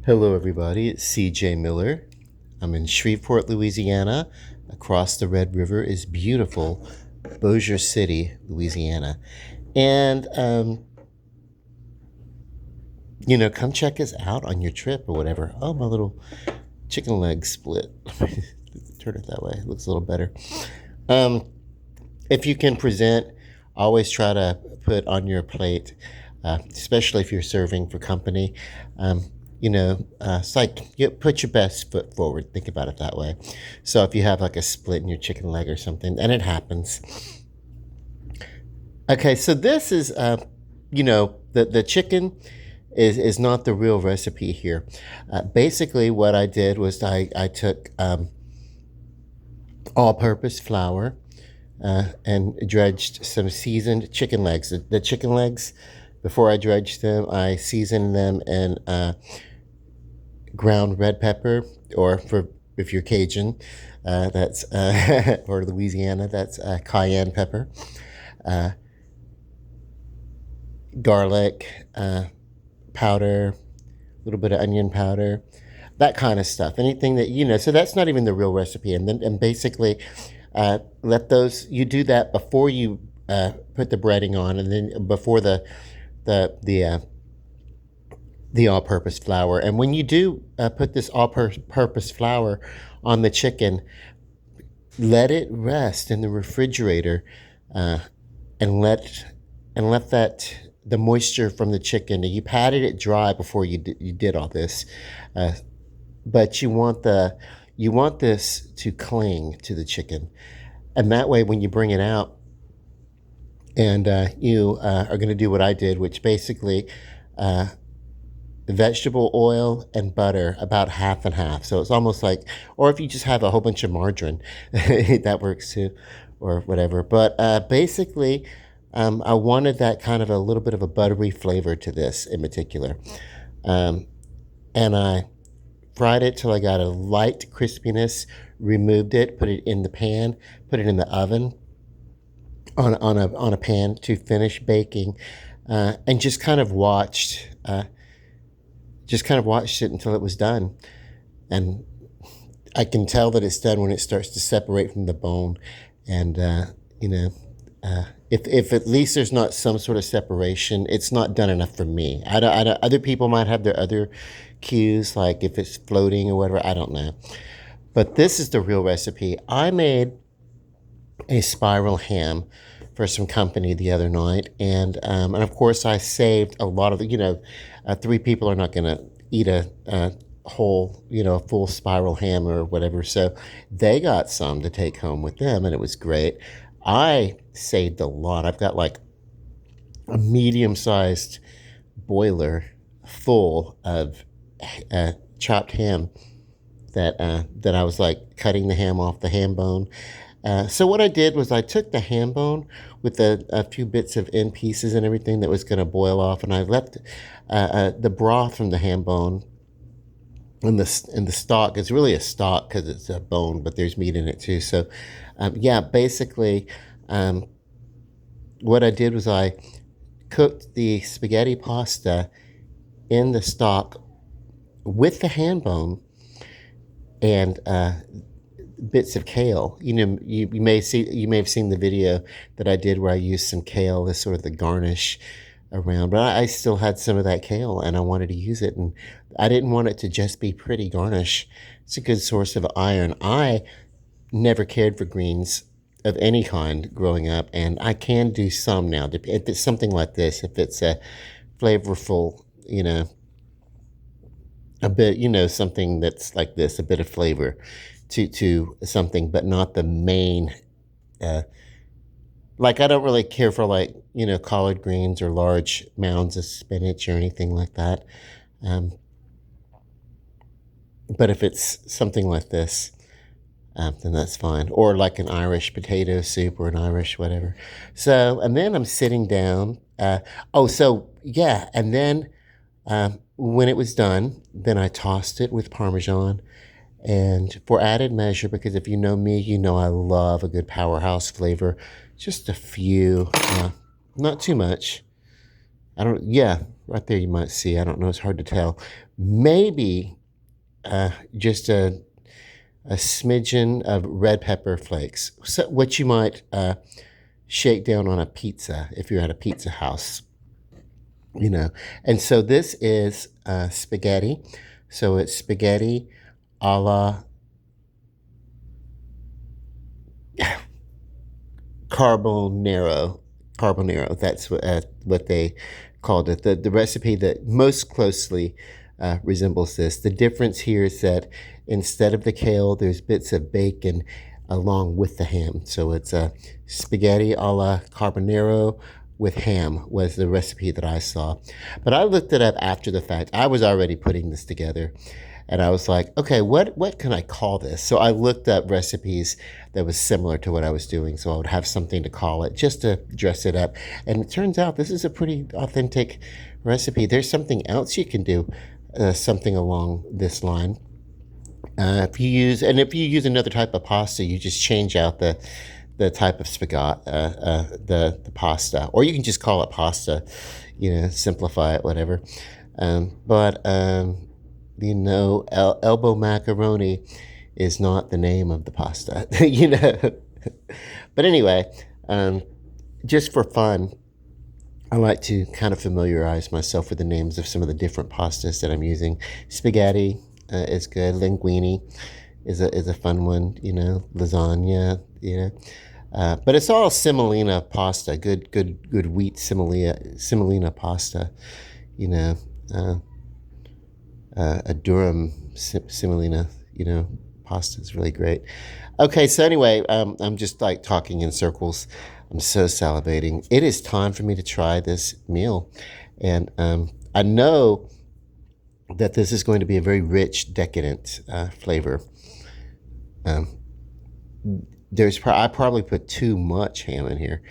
Hello, everybody. It's CJ Miller. I'm in Shreveport, Louisiana. Across the Red River is beautiful Bossier City, Louisiana. And, come check us out on your trip or whatever. Oh, my little chicken leg split. Turn it that way. It looks a little better. Um, if you can present, always try to put on your plate, especially if you're serving for company. It's like you put your best foot forward. Think about it that way. So if you have like a split in your chicken leg or something, and it happens. Okay, so this is, the chicken is not the real recipe here. Basically, what I did was I took all-purpose flour and dredged some seasoned chicken legs. The chicken legs, before I dredged them, I seasoned them in ground red pepper, or for if you're Cajun, that's or Louisiana, that's cayenne pepper, uh, garlic powder, a little bit of onion powder, that kind of stuff. Anything that so that's not even the real recipe. And basically, let those you do that before you put the breading on, and then before the the all-purpose flour. And when you do put this all-purpose flour on the chicken, let it rest in the refrigerator, uh, and let that the moisture from the chicken. You patted it dry before you did all this, uh, but you want this to cling to the chicken, and that way when you bring it out, and you are going to do what I did, which basically uh, vegetable oil and butter about half and half. So it's almost like, or if you just have a whole bunch of margarine, that works too, or whatever. But basically, I wanted that kind of a little bit of a buttery flavor to this in particular. Um, and I fried it till I got a light crispiness, removed it, put it in the pan, put it in the oven on a pan to finish baking, and just kind of watched it until it was done. And I can tell that it's done when it starts to separate from the bone. And, if at least there's not some sort of separation, it's not done enough for me. Other people might have their other cues, like if it's floating or whatever, I don't know. But this is the real recipe. I made a spiral ham for some company the other night, and of course I saved a lot of three people are not going to eat a whole full spiral ham or whatever, so they got some to take home with them, and it was great. I saved a lot. I've got like a medium-sized boiler full of chopped ham that I was like cutting the ham off the ham bone. So what I did was I took the ham bone with a few bits of end pieces and everything that was going to boil off, and I left the broth from the ham bone in the stock. It's really a stock because it's a bone, but there's meat in it too. So basically, what I did was I cooked the spaghetti pasta in the stock with the ham bone and bits of kale. You may have seen the video that I did where I used some kale as sort of the garnish around, but I still had some of that kale and I wanted to use it, and I didn't want it to just be pretty garnish. It's a good source of iron. I never cared for greens of any kind growing up, and I can do some now. If it's something like this, if it's a flavorful, a bit, something that's like this, a bit of flavor to something, but not the main. Like I don't really care for collard greens or large mounds of spinach or anything like that. Um, but if it's something like this, then that's fine. Or like an Irish potato soup or an Irish whatever. So, and then I'm sitting down. And then when it was done, then I tossed it with Parmesan. And for added measure, because if you know me, you know I love a good powerhouse flavor. Just a few, not too much. I don't, yeah, right there you might see. I don't know. It's hard to tell. Maybe just a smidgen of red pepper flakes, so what you might shake down on a pizza if you're at a pizza house, you know. And so this is spaghetti. So it's spaghetti alla carbonara. Carbonara. That's what they called it. The recipe that most closely resembles this. The difference here is that instead of the kale, there's bits of bacon along with the ham. So it's a spaghetti alla carbonara with ham was the recipe that I saw. But I looked it up after the fact. I was already putting this together. And I was like, okay, what can I call this? So I looked up recipes that was similar to what I was doing, so I would have something to call it just to dress it up. And it turns out this is a pretty authentic recipe. There's something else you can do, something along this line. If you use another type of pasta, you just change out the type of spaghetti, the pasta, or you can just call it pasta, simplify it, whatever. But elbow macaroni is not the name of the pasta, But anyway, just for fun, I like to kind of familiarize myself with the names of some of the different pastas that I'm using. Spaghetti is good. Linguine is a fun one, lasagna, but it's all semolina pasta, good wheat semolina pasta, a durum semolina, pasta is really great. Okay, so anyway, I'm just like talking in circles. I'm so salivating. It is time for me to try this meal, and I know that this is going to be a very rich, decadent flavor. I probably put too much ham in here,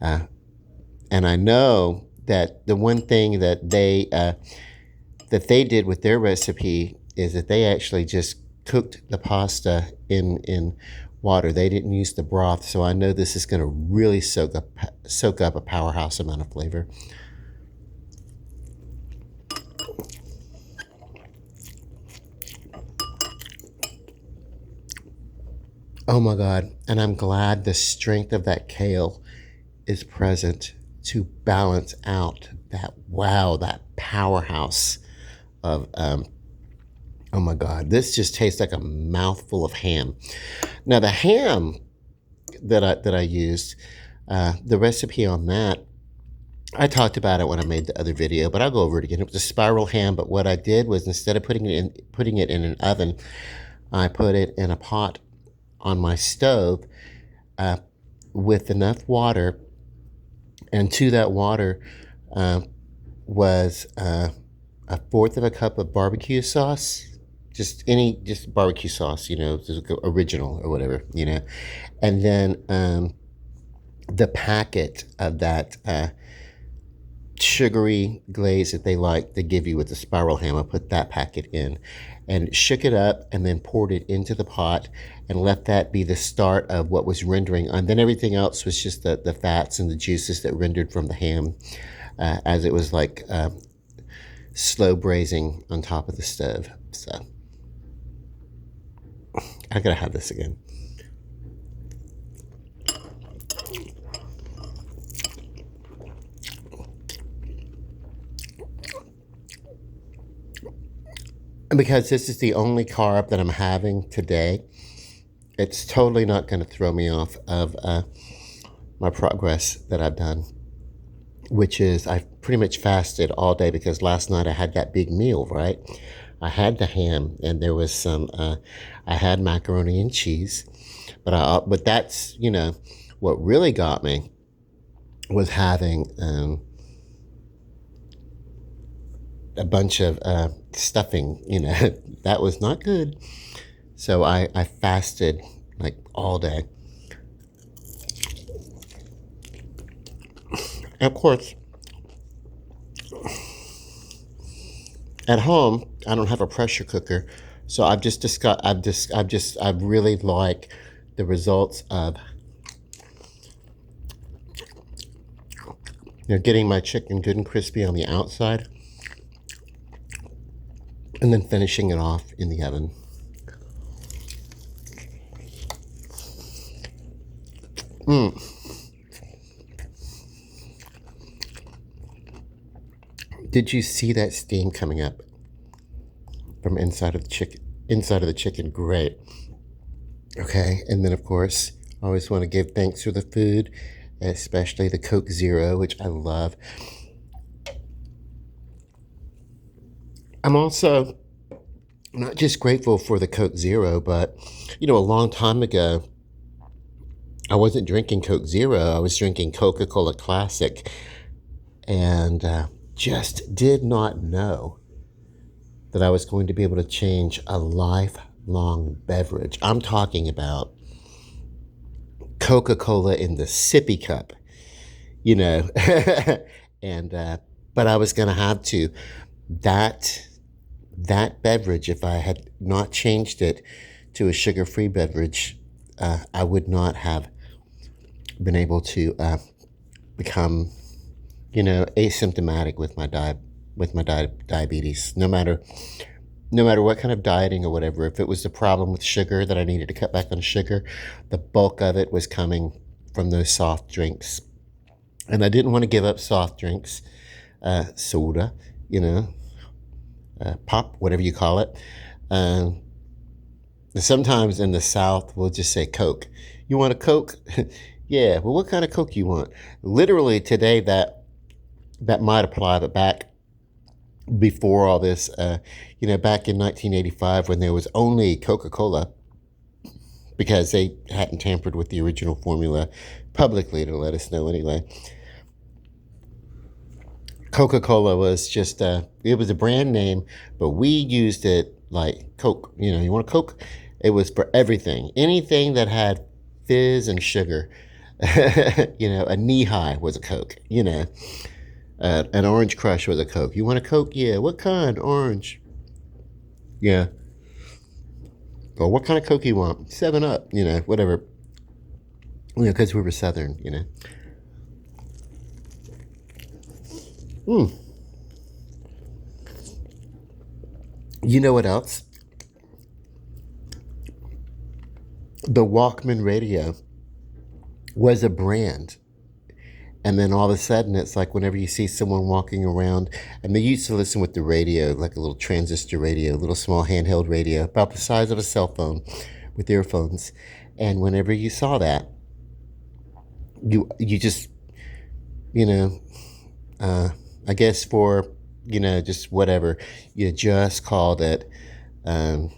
and I know that the one thing that they did with their recipe is that they actually just cooked the pasta in water. They didn't use the broth, so I know this is going to really soak up a powerhouse amount of flavor. Oh my God. And I'm glad the strength of that kale is present to balance out that powerhouse of, oh my God, this just tastes like a mouthful of ham. Now the ham that I used, the recipe on that, I talked about it when I made the other video, but I'll go over it again. It was a spiral ham, but what I did was instead of putting it in an oven, I put it in a pot on my stove with enough water, and to that water was a fourth of a cup of barbecue sauce, just barbecue sauce, original or whatever, and then the packet of that sugary glaze that they like to give you with the spiral ham. I put that packet in and shook it up and then poured it into the pot and let that be the start of what was rendering. And then everything else was just the fats and the juices that rendered from the ham as it was like slow braising on top of the stove. So I gotta have this again. And because this is the only carb that I'm having today, it's totally not going to throw me off of my progress that I've done, which is I've pretty much fasted all day because last night I had that big meal, right? I had the ham and there was some, I had macaroni and cheese, but that's, what really got me was having a bunch of stuffing, that was not good. So I fasted like all day. And of course, at home, I don't have a pressure cooker. So I've really like the results of getting my chicken good and crispy on the outside, and then finishing it off in the oven. Did you see that steam coming up from inside of the chicken? Inside of the chicken, great. Okay, and then of course, I always want to give thanks for the food, especially the Coke Zero, which I love. I'm also not just grateful for the Coke Zero, but a long time ago, I wasn't drinking Coke Zero. I was drinking Coca-Cola Classic, and just did not know that I was going to be able to change a lifelong beverage. I'm talking about Coca-Cola in the sippy cup, you know, and but I was going to have to that that beverage. If I had not changed it to a sugar-free beverage, I would not have been able to become, asymptomatic with my diabetes. No matter what kind of dieting or whatever, if it was the problem with sugar that I needed to cut back on sugar, the bulk of it was coming from those soft drinks. And I didn't want to give up soft drinks, soda, you know, pop, whatever you call it. Um, Sometimes in the South, we'll just say Coke. You want a Coke? Yeah. Well, what kind of Coke you want? Literally today, that might apply, but back before all this, back in 1985 when there was only Coca-Cola, because they hadn't tampered with the original formula publicly to let us know anyway. Coca-Cola was just it was a brand name, but we used it like Coke. You want a Coke? It was for everything. Anything that had fizz and sugar. A knee-high was a Coke. An Orange Crush was a Coke. You want a Coke? Yeah. What kind? Orange. Yeah. Or what kind of Coke you want? 7 Up. Whatever. Because we were Southern. Mm. You know what else? The Walkman radio was a brand. And then all of a sudden, it's like whenever you see someone walking around, and they used to listen with the radio, like a little transistor radio, a little small handheld radio, about the size of a cell phone with earphones. And whenever you saw that, you just, you know, I guess for, just whatever, you just called it a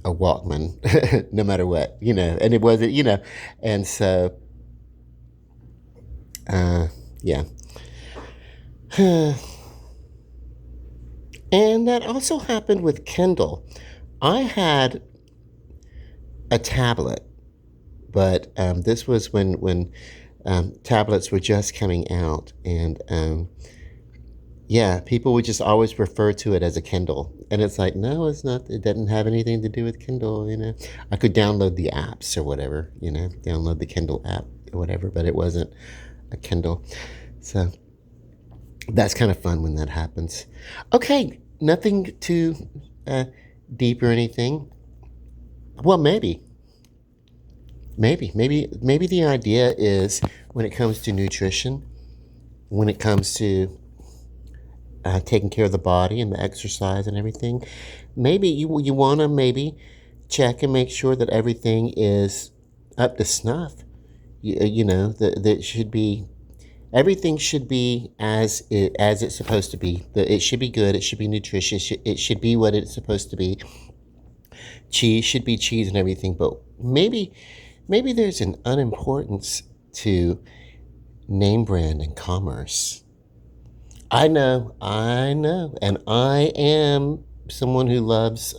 Walkman, no matter what, and it wasn't, and so, yeah. And that also happened with Kindle. I had a tablet, but this was when tablets were just coming out, and yeah, people would just always refer to it as a Kindle, and it's like, no, it's not. It doesn't have anything to do with Kindle. I could download the apps or whatever. Download the Kindle app or whatever, but it wasn't a Kindle. So that's kind of fun when that happens. Okay, nothing too deep or anything. Well, maybe the idea is when it comes to nutrition, when it comes to taking care of the body and the exercise and everything, maybe you want to maybe check and make sure that everything is up to snuff. That should be everything should be as it's supposed to be. It should be good. It should be nutritious. It should be what it's supposed to be. Cheese should be cheese and everything, but maybe there's an unimportance to name brand and commerce. I know, and I am someone who loves,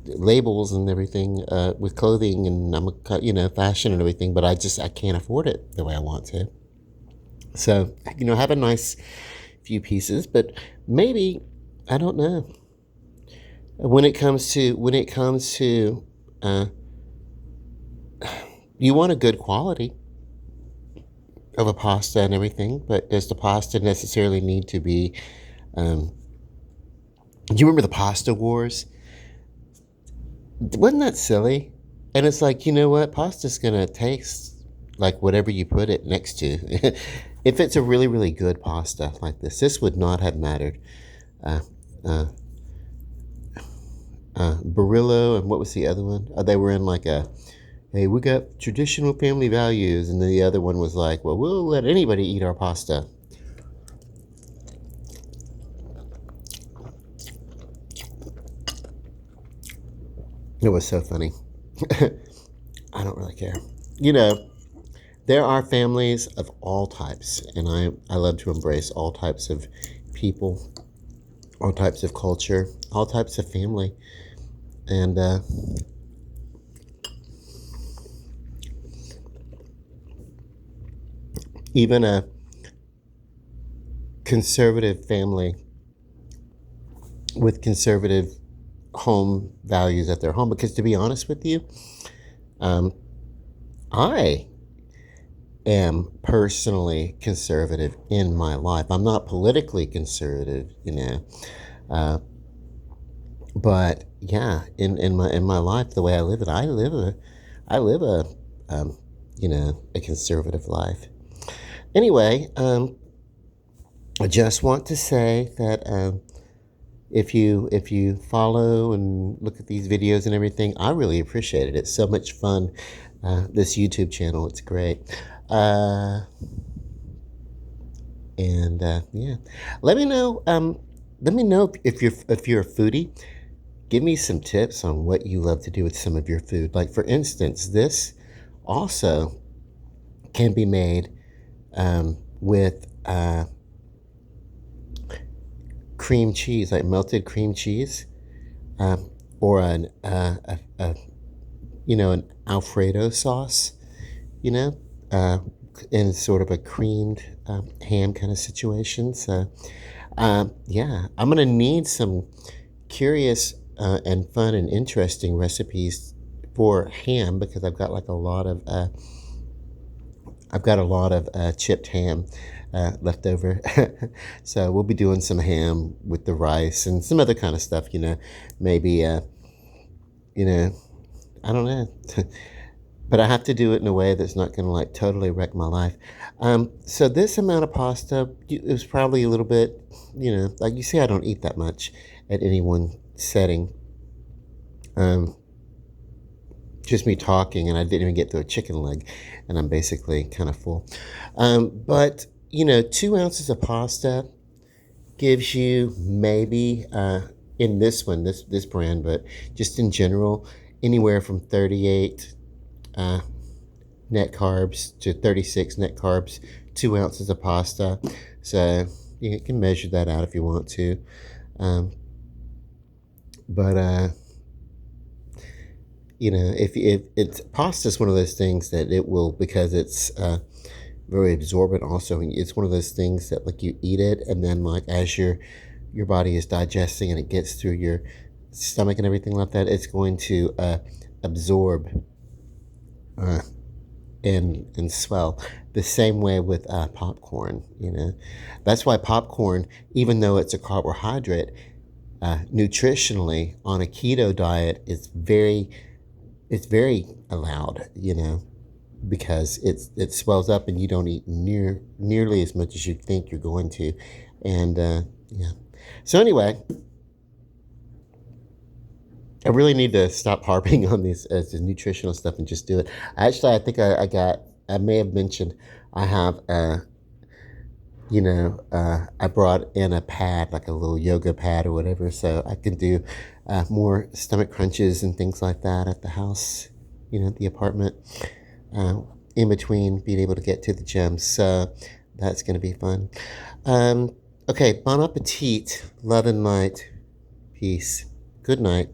labels and everything with clothing, and I'm fashion and everything, but I can't afford it the way I want to. So have a nice few pieces, but maybe, I don't know, when it comes to you want a good quality. of a pasta and everything, but does the pasta necessarily need to be? Um, do you remember the pasta wars? Wasn't that silly? And it's like, you know what? Pasta's gonna taste like whatever you put it next to. If it's a really, really good pasta like this would not have mattered. Uh, uh, Barillo and what was the other one? They were in like a, hey, we got traditional family values, and then the other one was like, well, we'll let anybody eat our pasta. It was so funny. I don't really care. You know, there are families of all types, and I love to embrace all types of people, all types of culture, all types of family. And even a conservative family with conservative home values at their home. Because to be honest with you, um, I am personally conservative in my life. I'm not politically conservative, but yeah, in my life, the way I live it, I live a um, a conservative life. Anyway, I just want to say that if you follow and look at these videos and everything, I really appreciate it. It's so much fun. This YouTube channel, it's great. Uh, and yeah, let me know. Let me know if you're a foodie. Give me some tips on what you love to do with some of your food. Like for instance, this also can be made with cream cheese, like melted cream cheese, or an Alfredo sauce, you know, uh, in sort of a creamed ham kind of situation. So, yeah, I'm gonna need some curious and fun and interesting recipes for ham because I've got a lot of chipped ham left over. So we'll be doing some ham with the rice and some other kind of stuff, maybe, you know, I don't know. But I have to do it in a way that's not going to like totally wreck my life. So this amount of pasta is probably a little bit, like you see, I don't eat that much at any one setting. Um, just me talking, and I didn't even get to a chicken leg, and I'm basically kind of full. But 2 ounces of pasta gives you maybe in this brand, but just in general, anywhere from 38 uh, net carbs to 36 net carbs. 2 ounces of pasta, so you can measure that out if you want to. Um, but if it's pasta is one of those things that it will, because it's very absorbent also, and it's one of those things that like you eat it and then like as your body is digesting and it gets through your stomach and everything like that, it's going to absorb uh, and swell the same way with popcorn. That's why popcorn, even though it's a carbohydrate, nutritionally on a keto diet, it's very allowed, because it swells up and you don't eat nearly as much as you think you're going to. And yeah. So anyway, I really need to stop harping on this nutritional stuff and just do it. Actually, I think I may have mentioned I have I brought in a pad, like a little yoga pad or whatever, so I can do more stomach crunches and things like that at the house, the apartment, in between being able to get to the gym. So that's going to be fun. Okay, bon appetit, love and light, peace, good night.